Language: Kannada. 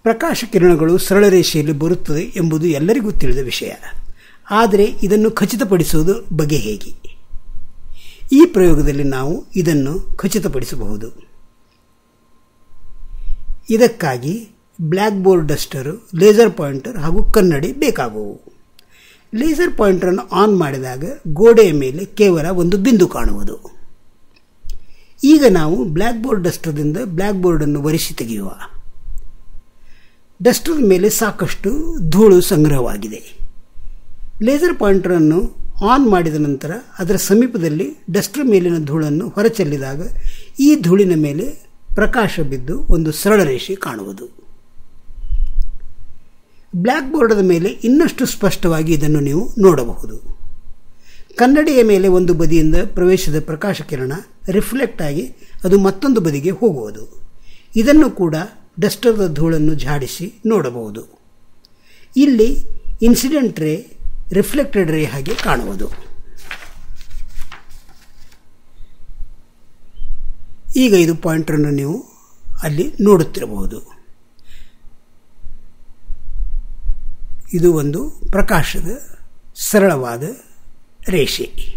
ಪ್ರಕಾಶ ಕಿರಣಗಳು ಸರಳ ರೇಷೆಯಲ್ಲಿ ಬರುತ್ತದೆ ಎಂಬುದು ಎಲ್ಲರಿಗೂ ತಿಳಿದ ವಿಷಯ. ಆದರೆ ಇದನ್ನು ಖಚಿತಪಡಿಸುವುದು ಬಗೆ ಹೇಗೆ? ಈ ಪ್ರಯೋಗದಲ್ಲಿ ನಾವು ಇದನ್ನು ಖಚಿತಪಡಿಸಬಹುದು. ಇದಕ್ಕಾಗಿ black board Duster, laser pointer ಹಾಗೂ ಕನ್ನಡಿ ಬೇಕಾಗುವು. ಲೇಸರ್ ಪಾಯಿಂಟರನ್ನು ಆನ್ ಮಾಡಿದಾಗ ಗೋಡೆಯ ಮೇಲೆ ಕೇವಲ ಒಂದು ಬಿಂದು ಕಾಣುವುದು. ಈಗ ನಾವು ಬ್ಲ್ಯಾಕ್ ಬೋರ್ಡ್ ಡಸ್ಟರ್ದಿಂದ ಬ್ಲ್ಯಾಕ್ ಬೋರ್ಡನ್ನು ಒರೆಸಿ ತೆಗೆಯುವ. ಡಸ್ಟರ್ ಮೇಲೆ ಸಾಕಷ್ಟು ಧೂಳು ಸಂಗ್ರಹವಾಗಿದೆ. ಲೇಸರ್ ಪಾಯಿಂಟರನ್ನು ಆನ್ ಮಾಡಿದ ನಂತರ ಅದರ ಸಮೀಪದಲ್ಲಿ ಡಸ್ಟರ್ ಮೇಲಿನ ಧೂಳನ್ನು ಹೊರಚೆಲ್ಲಿದಾಗ ಈ ಧೂಳಿನ ಮೇಲೆ ಪ್ರಕಾಶ ಬಿದ್ದು ಒಂದು ಸರಳ ರೇಷೆ ಕಾಣುವುದು. ಬ್ಲ್ಯಾಕ್ ಬೋರ್ಡದ ಮೇಲೆ ಇನ್ನಷ್ಟು ಸ್ಪಷ್ಟವಾಗಿ ಇದನ್ನು ನೀವು ನೋಡಬಹುದು. ಕನ್ನಡಿಯ ಮೇಲೆ ಒಂದು ಬದಿಯಿಂದ ಪ್ರವೇಶಿಸಿದ ಪ್ರಕಾಶ ಕಿರಣ ರಿಫ್ಲೆಕ್ಟ್ ಆಗಿ ಅದು ಮತ್ತೊಂದು ಬದಿಗೆ ಹೋಗುವುದು. ಇದನ್ನು ಕೂಡ ಡಸ್ಟರ್ದ ಧೂಳನ್ನು ಝಾಡಿಸಿ ನೋಡಬಹುದು. ಇಲ್ಲಿ ಇನ್ಸಿಡೆಂಟ್ ರೇ, ರಿಫ್ಲೆಕ್ಟೆಡ್ ರೇ ಹಾಗೆ ಕಾಣುವುದು. ಈಗ ಇದು ಪಾಯಿಂಟರನ್ನು ನೀವು ಅಲ್ಲಿ ನೋಡುತ್ತಿರಬಹುದು. ಇದು ಒಂದು ಪ್ರಕಾಶದ ಸರಳವಾದ ರೇಷೆ.